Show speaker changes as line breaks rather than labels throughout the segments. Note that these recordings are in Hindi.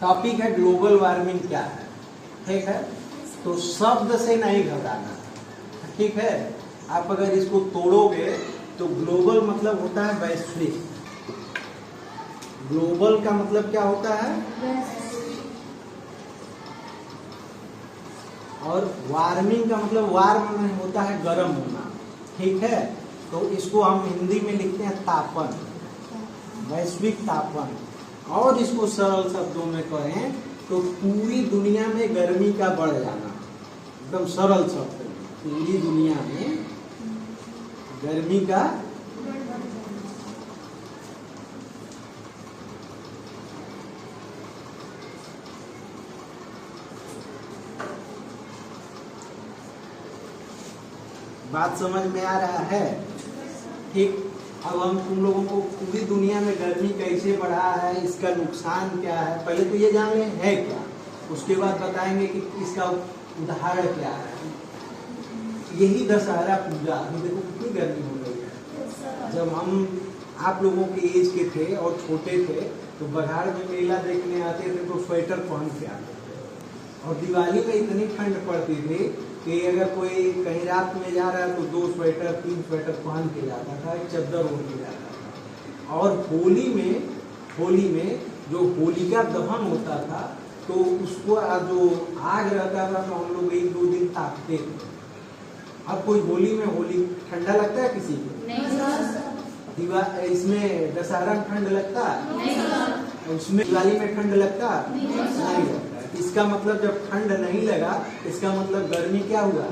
टॉपिक है ग्लोबल वार्मिंग क्या है, ठीक है। तो शब्द से नहीं घबराना, ठीक है। आप अगर इसको तोड़ोगे तो ग्लोबल मतलब होता है वैश्विक। ग्लोबल का मतलब क्या होता है, और वार्मिंग का मतलब वार्म में होता है गर्म होना, ठीक है। तो इसको हम हिंदी में लिखते हैं तापन, वैश्विक तापन। और इसको सरल शब्दों में कहें तो पूरी दुनिया में गर्मी का बढ़ जाना, एकदम सरल शब्द में, पूरी दुनिया में गर्मी का बात समझ में आ रहा है, ठीक। अब हम तुम लोगों को पूरी दुनिया में गर्मी कैसे बढ़ा है, इसका नुकसान क्या है, पहले तो ये जान लें है क्या, उसके बाद बताएंगे कि इसका उदाहरण क्या है। यही दशहरा पूजा, अभी देखो कितनी गर्मी हो गई है। जब हम आप लोगों के एज के थे और छोटे थे तो बघाड़ में मेला देखने आते थे तो स्वेटर पहन के आते थे, और दिवाली में इतनी ठंड पड़ती थी कि अगर कोई कहीं रात में जा रहा है तो 2 स्वेटर 3 स्वेटर पहन के जाता था, एक चद्दर ओढ़ के जाता था। और होली में जो होलिका दहन होता था तो उसको जो आग रहता था तो हम लोग 1-2 दिन तापते थे। अब कोई होली में ठंडा लगता है किसी को? नहीं। इसमें दशहरा में ठंड लगता है? उसमें दिवाली में ठंड लगता नहीं लगता। इसका मतलब जब ठंड नहीं लगा, इसका मतलब गर्मी क्या हुआ,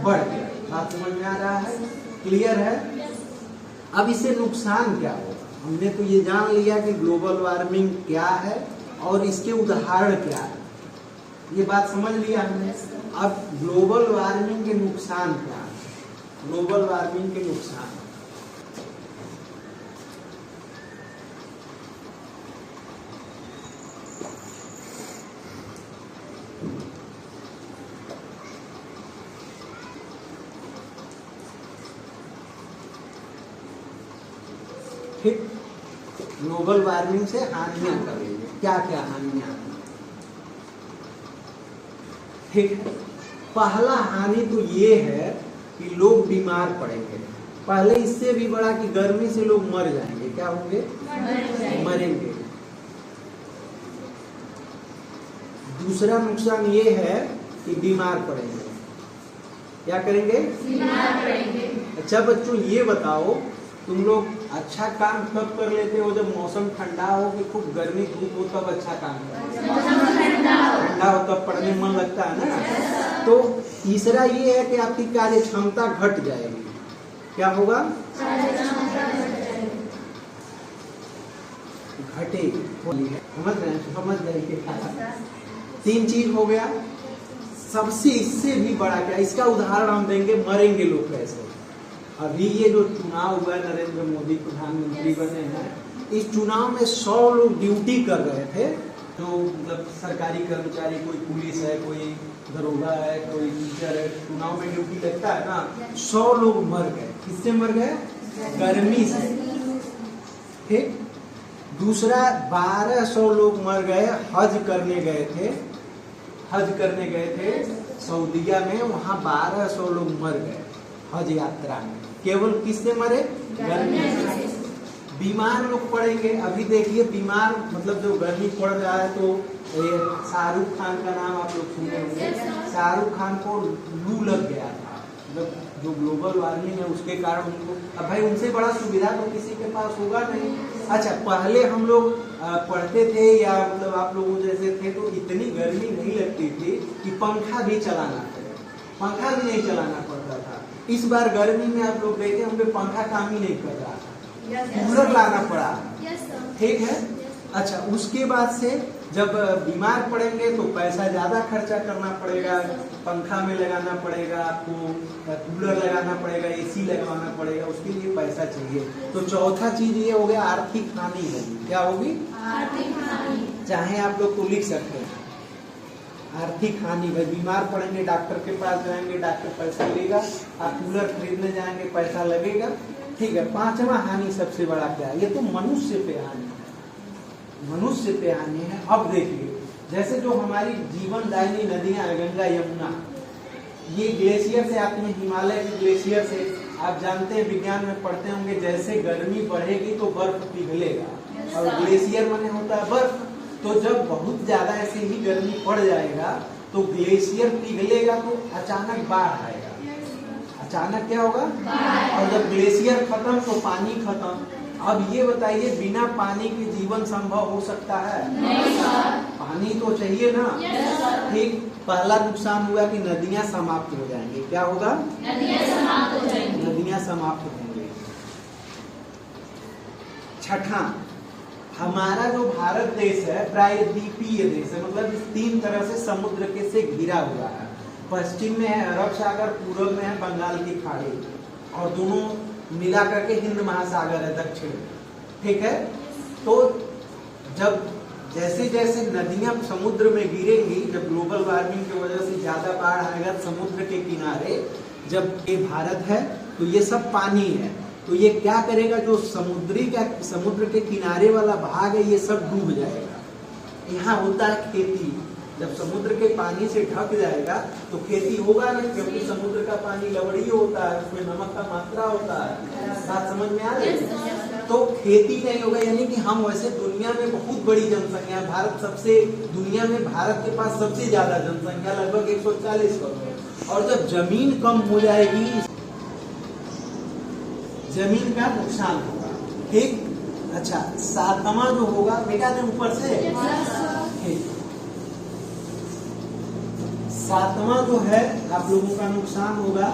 बढ़ गया। बात समझ में आ रहा है, क्लियर है। अब इससे नुकसान क्या होगा, हमने तो ये जान लिया कि ग्लोबल वार्मिंग क्या है और इसके उदाहरण क्या है, ये बात समझ लिया हमने। अब ग्लोबल वार्मिंग के नुकसान क्या है, ग्लोबल वार्मिंग के नुकसान। ठीक, ग्लोबल वार्मिंग से हानियां करेंगे, क्या क्या हानियां। ठीक, पहला हानि तो ये है कि लोग बीमार पड़ेंगे। पहले इससे भी बड़ा कि गर्मी से लोग मर जाएंगे। क्या होंगे? मरेंगे। दूसरा नुकसान ये है कि बीमार पड़ेंगे। क्या करेंगे? बीमार पड़ेंगे। अच्छा बच्चों ये बताओ, तुम लोग अच्छा काम कब कर लेते हो? जब मौसम ठंडा हो कि खूब गर्मी धूप हो तब अच्छा काम करते हो। ठंडा हो तब पढ़ने मन लगता है ना। तो तीसरा ये है कि आपकी कार्य क्षमता घट जाएगी। क्या होगा? घटेगी। समझ जाइए। 3 चीज हो गया। सबसे इससे भी बड़ा क्या, इसका उदाहरण हम देंगे, मरेंगे लोग कैसे। अभी ये जो चुनाव हुआ है, नरेंद्र मोदी प्रधानमंत्री बने हैं, इस चुनाव में 100 लोग ड्यूटी कर रहे थे, जो मतलब सरकारी कर्मचारी, कोई पुलिस है, कोई दरोगा है, कोई टीचर है, चुनाव में ड्यूटी लगता है ना। 100 लोग मर गए। किससे मर गए? गर्मी से। ठीक। दूसरा 1200 लोग मर गए, हज करने गए थे सऊदीया में, वहां 1200 लोग मर गए हज यात्रा में। केवल किससे मरे? गर्मी से। बीमार लोग पड़ेंगे। अभी देखिए बीमार मतलब जो गर्मी पड़ रहा है तो शाहरुख खान का नाम आप लोग सुने होंगे। शाहरुख खान को लू लग गया था, मतलब जो ग्लोबल वार्मिंग है उसके कारण उनको। अब भाई उनसे बड़ा सुविधा तो किसी के पास होगा नहीं। अच्छा पहले हम लोग पढ़ते थे या मतलब आप लोगों जैसे थे तो इतनी गर्मी नहीं लगती थी कि पंखा भी नहीं चलाना पड़ता था। इस बार गर्मी में आप लोग देखे होंगे पंखा काम ही नहीं कर रहा था, कूलर लाना पड़ा। ठीक है। अच्छा उसके बाद से जब बीमार पड़ेंगे तो पैसा ज्यादा खर्चा करना पड़ेगा, पंखा में लगाना पड़ेगा, आपको कूलर लगाना पड़ेगा, एसी लगवाना पड़ेगा, उसके लिए पैसा चाहिए। तो चौथा चीज ये हो गया, आर्थिक हानि होगी। क्या होगी? आर्थिक हानि। चाहे आप लोग को लिख सकते हैं आर्थिक हानि। भाई बीमार पड़ेंगे, डॉक्टर के पास जाएंगे, डॉक्टर पैसा लेगा, आप कूलर खरीदने जाएंगे, पैसा लगेगा। ठीक है। 5वां हानि सबसे बड़ा क्या है? ये तो मनुष्य पे हानि है, मनुष्य पे हानि है। अब देखिए जैसे जो हमारी जीवनदायिनी नदियां हैं, गंगा यमुना, ये ग्लेशियर से आती है, हिमालय के ग्लेशियर से। आप जानते हैं, विज्ञान में पढ़ते होंगे, जैसे गर्मी बढ़ेगी तो बर्फ पिघलेगा, और ग्लेशियर माने होता है बर्फ। तो जब बहुत ज्यादा ऐसे ही गर्मी पड़ जाएगा तो ग्लेशियर पिघलेगा तो अचानक बाढ़ आएगा। अचानक क्या होगा? और जब ग्लेशियर खत्म तो पानी खत्म। अब ये बताइए, बिना पानी के जीवन संभव हो सकता है? नहीं सर। पानी तो चाहिए ना। ठीक, पहला नुकसान हुआ कि नदियां समाप्त हो जाएंगी। क्या होगा? नदियां समाप्त हो जाएंगी। नदियां समाप्त होंगी। छठा, हमारा जो भारत देश है प्रायद्वीपीय देश है, मतलब इस 3 तरह से समुद्र के से घिरा हुआ है। पश्चिम में है अरब सागर, पूर्व में है बंगाल की खाड़ी, और दोनों मिला करके हिंद महासागर है दक्षिण में। ठीक है, तो जब जैसे जैसे नदियां समुद्र में गिरेंगी, जब ग्लोबल वार्मिंग की वजह से ज्यादा बाढ़ आएगा, समुद्र के किनारे जब ये भारत है तो ये सब पानी है, तो ये क्या करेगा, जो समुद्र के किनारे वाला भाग है ये सब डूब जाएगा। यहाँ होता है खेती, जब समुद्र के पानी से ढक जाएगा तो खेती होगा नहीं, क्योंकि समुद्र का पानी लवणीय होता है, उसमें नमक का मात्रा होता है। बात समझ में आ रही है? तो खेती नहीं होगा, यानी कि हम वैसे दुनिया में बहुत बड़ी जनसंख्या है, भारत सबसे, दुनिया में भारत के पास सबसे ज्यादा जनसंख्या, लगभग 140 करोड़। और जब जमीन कम हो जाएगी, जमीन का नुकसान होगा। ठीक, अच्छा, 7वां जो होगा, बेटा ने ऊपर से, ठीक, 7वां जो है आप लोगों का नुकसान होगा,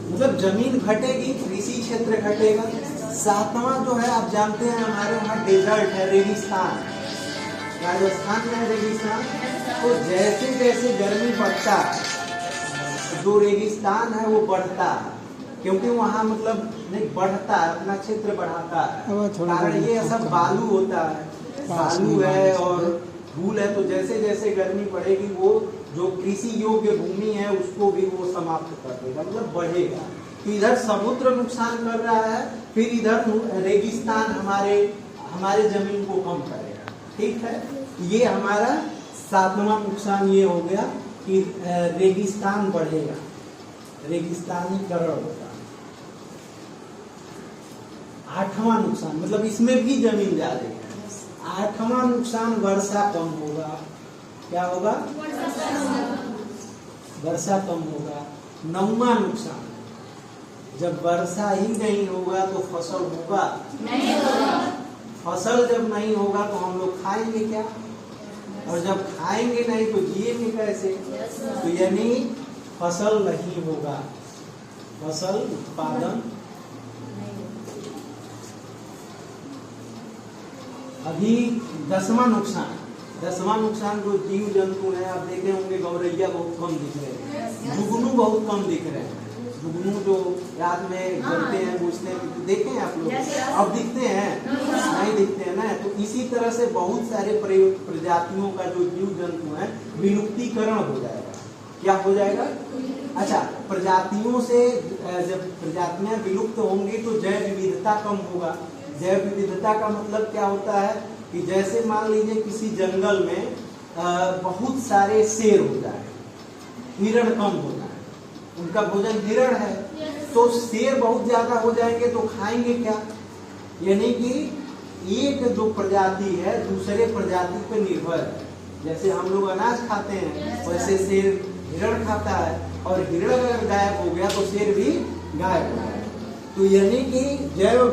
मतलब जमीन घटेगी, कृषि क्षेत्र घटेगा। 7वां जो है, आप जानते हैं हमारे वहाँ डेजर्ट है, रेगिस्तान, राजस्थान में है रेगिस्तान। तो जैसे जैसे गर्मी बढ़ता है, जो रेगिस्तान है वो बढ़ता है, क्योंकि वहाँ मतलब नहीं बढ़ता है, अपना क्षेत्र बढ़ाता है। कारण ये सब बालू होता है, बालू है और धूल है, तो जैसे जैसे गर्मी बढ़ेगी वो जो कृषि योग्य भूमि है उसको भी वो समाप्त कर देगा, मतलब बढ़ेगा। तो इधर समुद्र नुकसान कर रहा है, फिर इधर रेगिस्तान हमारे जमीन को कम करेगा। ठीक है, ये हमारा 7वां नुकसान ये हो गया कि रेगिस्तान बढ़ेगा, रेगिस्तानीकरण होगा। 8वां नुकसान, मतलब इसमें भी जमीन ज्यादा है। 8वां नुकसान, वर्षा कम होगा। क्या होगा? वर्षा कम होगा। 9वां नुकसान, जब वर्षा ही नहीं होगा तो फसल होगा नहीं होगा। फसल जब नहीं होगा तो हम लोग खाएंगे क्या, और जब खाएंगे नहीं तो जिएंगे कैसे? तो यानी फसल नहीं होगा, फसल उत्पादन। अभी 10वां नुकसान, 10वां नुकसान जो जीव जंतु है, आप देखे होंगे गौरैया बहुत कम दिख रहे हैं, जुगनू बहुत कम दिख रहे हैं। जुगनू जो रात में जलते हैं, बुझते हैं, देखे हैं आप लोग? अब दिखते हैं? नहीं दिखते हैं ना। तो इसी तरह से बहुत सारे प्रजातियों का जो जीव जंतु है विलुप्तीकरण हो जाएगा। क्या हो जाएगा? अच्छा, प्रजातियों से जब प्रजातियां विलुप्त होंगी तो जैव विविधता कम होगा। जैव विविधता का मतलब क्या होता है कि जैसे मान लीजिए किसी जंगल में बहुत सारे शेर हो जाए, हिरण कम हो जाए, उनका भोजन हिरण है, तो शेर बहुत ज्यादा हो जाएंगे तो खाएंगे क्या? यानी कि एक जो प्रजाति है दूसरे प्रजाति पर निर्भर है। जैसे हम लोग अनाज खाते हैं वैसे शेर हिरण खाता है, और हिरण अगर गायब हो गया तो शेर भी गायब हो गया। तो यानी कि जैव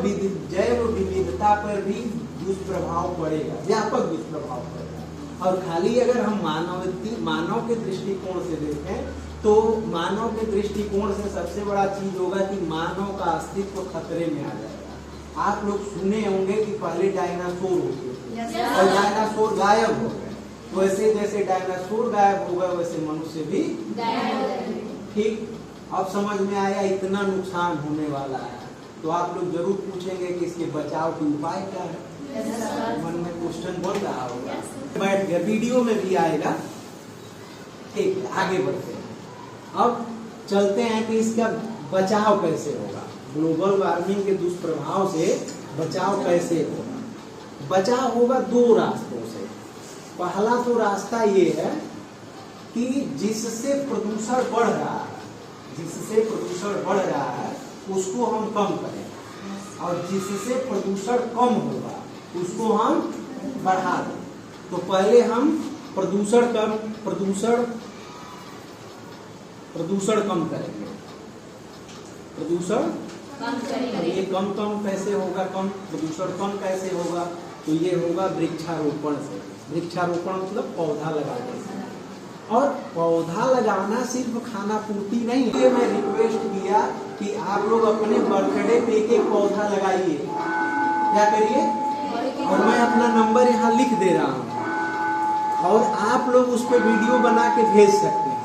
विविधता पर भी दुष्प्रभाव पड़ेगा, व्यापक दुष्प्रभाव पड़ेगा। और खाली अगर हम मानव के दृष्टिकोण से देखें तो मानव के दृष्टिकोण से सबसे बड़ा चीज होगा कि मानव का अस्तित्व खतरे में आ जाएगा। आप लोग सुने होंगे कि पहले डायनासोर होते थे और डायनासोर गायब हो गए, वैसे जैसे डायनासोर गायब हो गए वैसे मनुष्य भी गायब हो गए। ठीक, अब समझ में आया इतना नुकसान होने वाला है। तो आप लोग जरूर पूछेंगे कि इसके बचाव के उपाय क्या है, मन में क्वेश्चन बन रहा होगा, बैठ गया, वीडियो में भी आएगा। ठीक, आगे बढ़ते हैं। अब चलते हैं कि इसका बचाव कैसे होगा, ग्लोबल वार्मिंग के दुष्प्रभाव से बचाव कैसे होगा। बचाव होगा 2 रास्तों से। पहला तो रास्ता ये है कि जिससे प्रदूषण बढ़ रहा है, जिससे प्रदूषण बढ़ रहा है उसको हम कम करें, और जिससे प्रदूषण कम होगा उसको हम बढ़ा दें। तो पहले हम प्रदूषण कम करेंगे, प्रदूषण ये कम कैसे होगा, प्रदूषण कम कैसे होगा, तो ये होगा वृक्षारोपण से। वृक्षारोपण मतलब पौधा लगाने से। और पौधा लगाना सिर्फ खाना पूर्ति नहीं है। मैं रिक्वेस्ट किया कि आप लोग अपने बर्थडे पे एक पौधा लगाइए, क्या करिए, और मैं अपना नंबर यहाँ लिख दे रहा हूँ, और आप लोग उस पर वीडियो बना के भेज सकते हैं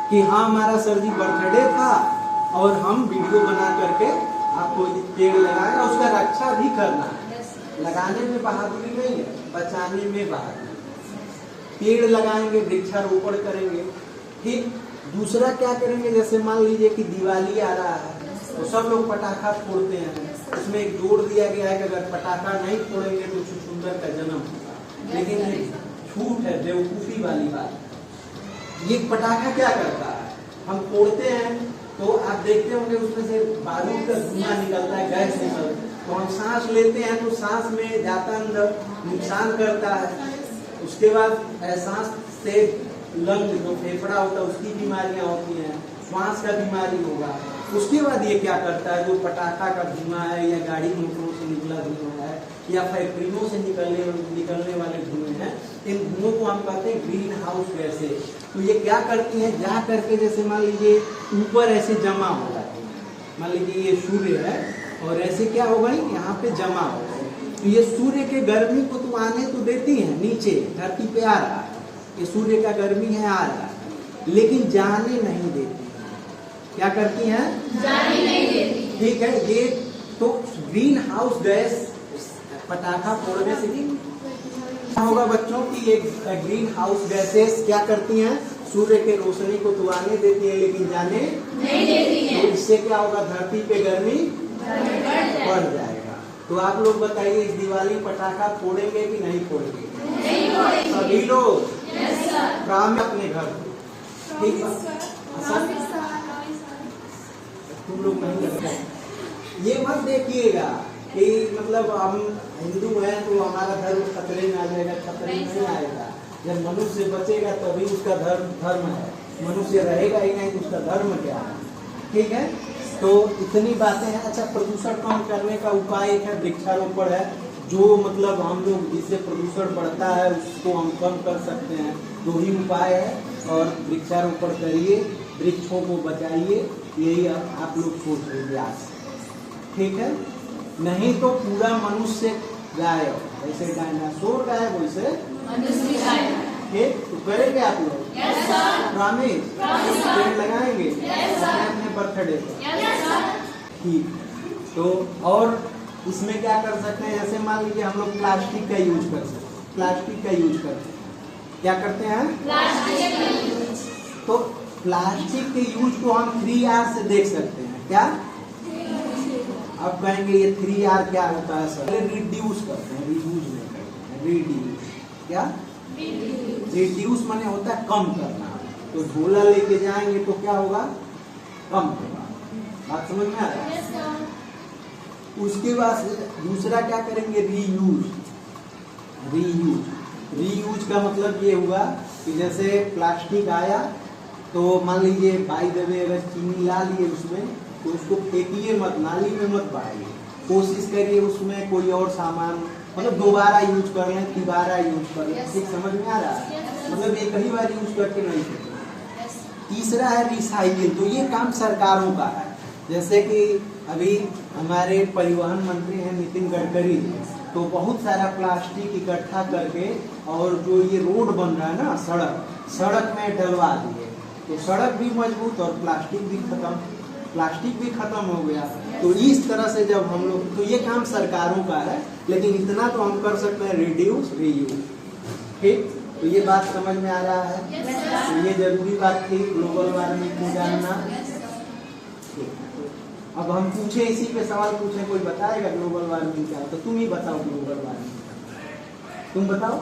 कि हाँ हमारा सर जी बर्थडे था और हम वीडियो बना करके आपको पेड़ लगाए, और उसका रक्षा भी करना है। लगाने में बहादुरी नहीं है, बचाने में बहादुरी। पेड़ लगाएंगे, वृक्षारोपण करेंगे। ठीक, दूसरा क्या करेंगे, जैसे मान लीजिए कि दिवाली आ रहा है तो सब लोग पटाखा फोड़ते हैं। उसमें एक जोड़ दिया गया है कि अगर पटाखा नहीं फोड़ेंगे तो छुछुंदर का जन्म होगा। लेकिन ये झूठ है, बेवकूफी वाली बात। ये पटाखा क्या करता है, हम फोड़ते हैं तो आप देखते होंगे उसमें से बारूद का धुआं निकलता है, गैस निकलता है, तो हम सांस लेते हैं तो सांस में जाता अंदर, नुकसान करता है। उसके बाद सांस से लंग जो फेफड़ा होता है उसकी बीमारियां होती हैं, श्वास का बीमारी होगा। उसके बाद ये क्या करता है, जो पटाखा का धुआं है या गाड़ी मोटरों से निकला धुआं है या फैक्ट्रियों से निकलने वाले धुएं हैं, इन धुओं को हम कहते हैं ग्रीन हाउस गैसें। तो ये क्या करती हैं, जा करके जैसे मान लीजिए ऊपर ऐसे जमा हो जाती है। मान लीजिए ये सूर्य है और ऐसे क्या हो गई, यहाँ पे जमा हो गए। तो ये सूर्य के गर्मी को तो आने तो देती है, नीचे धरती पे आ रहा है, ये सूर्य का गर्मी है आ रहा है, लेकिन जाने नहीं देती। क्या करती हैं, जाने नहीं देती। ठीक है, ये तो ग्रीन हाउस गैस पटाखा फोड़ने से होगा बच्चों की। ये ग्रीन हाउस गैसेस क्या करती हैं, सूर्य के रोशनी को तो आने देती है लेकिन जाने नहीं देती है। तो इससे क्या होगा, धरती पे गर्मी बढ़ जाएगा। तो आप लोग बताइए, इस दिवाली पटाखा फोड़ेंगे कि नहीं फोड़ेंगे? नहीं फोड़ेंगे। सभी लोग अपने घर, ठीक है, तुम लोग नहीं लगता। ये मत देखिएगा कि मतलब हम हिंदू हैं तो हमारा धर्म खतरे में आ जाएगा, खतरे में नहीं आएगा। जब मनुष्य बचेगा तभी उसका धर्म है, मनुष्य रहेगा ही नहीं तो उसका धर्म क्या है। ठीक है, तो इतनी बातें हैं। अच्छा, प्रदूषण कम करने का उपाय एक है वृक्षारोपण है, जो मतलब हम लोग जिससे प्रदूषण बढ़ता है उसको हम कम कर सकते हैं। 2 ही उपाय है, और वृक्षारोपण करिए, वृक्षों को बचाइए, यही आप लोग सोच लीजिए आज। ठीक है, नहीं तो पूरा मनुष्य गायब, जैसे डायनासोर गायब वैसे मनुष्य गायब। ठीक, तो करेंगे आप लोग? Yes sir. प्रॉमिस? पेड़ लगाएंगे अपने बर्थडे पर? ठीक, तो और इसमें क्या कर सकते हैं, जैसे मान लीजिए हम लोग प्लास्टिक का यूज कर सकते हैं, प्लास्टिक का यूज करते हैं, क्या करते हैं, प्लास्टिक का यूज। तो प्लास्टिक के यूज को हम 3R से देख सकते हैं। क्या? अब कहेंगे ये 3R क्या होता है सर? रिड्यूस करते हैं, रिड्यूस नहीं करते हैं, रिड्यूस। क्या? रिड्यूस माने होता है कम करना। तो झोला लेके जाएंगे तो क्या होगा, कम होगा। बात समझ में आ रहा है? उसके बाद दूसरा क्या करेंगे, रीयूज। रीयूज का मतलब ये हुआ कि जैसे प्लास्टिक आया तो मान लीजिए बाई द वे अगर चीनी ला लिए उसमें, तो उसको फेंकिए मत, नाली में मत बहाइए, कोशिश करिए उसमें कोई और सामान मतलब दोबारा यूज कर लें, तिबारा यूज कर लें। ठीक, समझ में आ रहा है? मतलब एक ही बार यूज करके नहीं फेंकना। तीसरा है रिसाइकिल। तो ये काम सरकारों का है, जैसे कि अभी हमारे परिवहन मंत्री हैं नितिन गडकरी, तो बहुत सारा प्लास्टिक इकट्ठा करके और जो ये रोड बन रहा है ना, सड़क में डलवा दिए, तो सड़क भी मजबूत और प्लास्टिक भी खत्म हो गया। तो इस तरह से जब हम लोग, तो ये काम सरकारों का है, लेकिन इतना तो हम कर सकते हैं, रिड्यूस रीयूज। ठीक, तो ये बात समझ में आ रहा है? तो ये जरूरी बात थी ग्लोबल वार्मिंग को जानना। अब हम पूछे, इसी पे सवाल पूछे, कोई बताएगा ग्लोबल वार्मिंग क्या? तो तुम ही बताओ ग्लोबल वार्मिंग, तुम बताओ।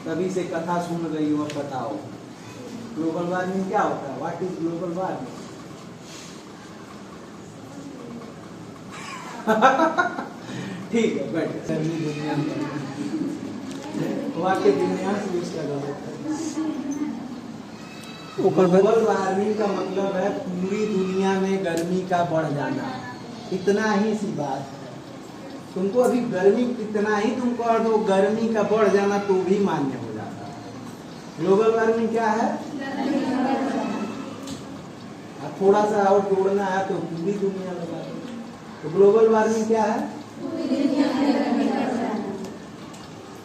तभी से कथा सुन रही हो, बताओ ग्लोबल वार्मिंग क्या होता है? What is global warming? ठीक है, बैठ। दुनिया में वाक्य विन्यास भी इसका गलत है। ग्लोबल वार्मिंग का मतलब है पूरी दुनिया में गर्मी का बढ़ जाना, इतना ही सी बात है। तुमको अभी गर्मी कितना ही तुम कर दो, गर्मी का बढ़ जाना तो भी मान्य हो जाता है। ग्लोबल वार्मिंग क्या है? अब थोड़ा सा और जोड़ना है तो पूरी दुनिया लगा दो। तो ग्लोबल वार्मिंग क्या है?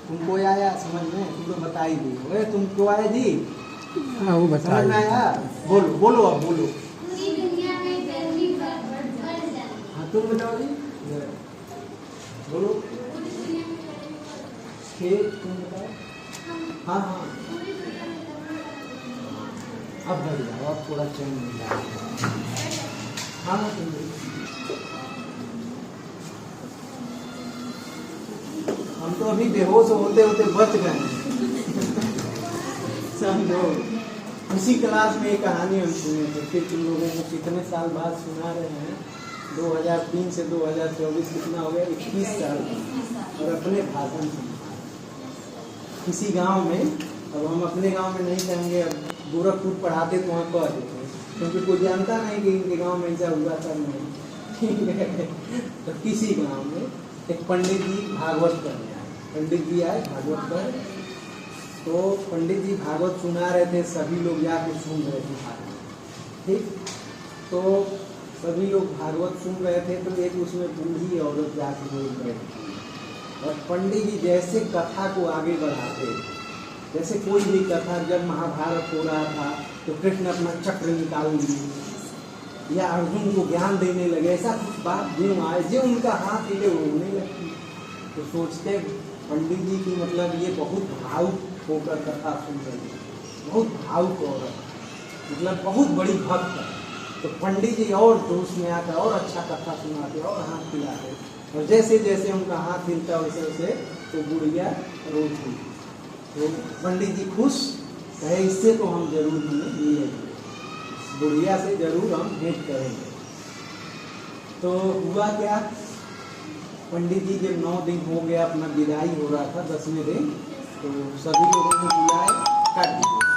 तुमको आया समझ में? तुम तो बता ही दी। तुमको आया जी?
हाँ वो बता।
समझ में आया? बोलो बोलो, अब बोलो।
पूरी दुनिया में गर्मी बढ़ जाना।
हाँ तुम बताओ जी, बोलो। तुम बताओ। हाँ हाँ, अब बढ़ जाओ, अब थोड़ा चैन मिल जाएगा। हाँ हाँ तुम हम तो अभी बेहोश होते होते बच गए समझो। उसी क्लास में एक कहानी हम सुने थे, फिर तुम लोगों को कितने साल बाद सुना रहे हैं। 2003 से 2024 कितना हो गया? 21 साल। और अपने भाषण सुना किसी गांव में। अब हम अपने गांव में नहीं कहेंगे, अब गोरखपुर पढ़ाते तो वहाँ कह देते, क्योंकि कोई जानता नहीं कि इनके गांव में ऐसा हुआ था नहीं। ठीक है, तो किसी गांव में एक पंडित जी भागवत करने आए। पंडित जी आए भागवत पर, तो पंडित जी भागवत सुना रहे थे, सभी लोग जाके सुन रहे थे भागवत। ठीक, तो सभी लोग भागवत सुन रहे थे, तो एक उसमें बूढ़ी औरत जाके बोल रही थी। और पंडित जी जैसे कथा को आगे बढ़ाते, जैसे कोई भी कथा, जब महाभारत हो रहा था तो कृष्ण अपना चक्र निकाल लिए या अर्जुन को ज्ञान देने लगे, ऐसा कुछ बात जो आए, जो उनका हाथ हिले होने लगती। तो सोचते पंडित जी की मतलब ये बहुत भावुक होकर कथा सुन रही है, बहुत भावुक औरत, मतलब बहुत बड़ी भक्त है। तो पंडित जी और जोश में आकर और अच्छा कथा सुनाते और हाथ हिलाते, और जैसे जैसे उनका हाथ हिलता वैसे वैसे तो बुढ़िया रोती। तो पंडित जी खुश, कहे इससे तो हम जरूर हमें मिलेंगे, बुढ़िया से जरूर हम भेंट करेंगे। तो हुआ क्या, पंडित जी जब 9 दिन हो गया, अपना विदाई हो रहा था 10वें दिन, तो सभी लोगों को बुलाए, काट दिए।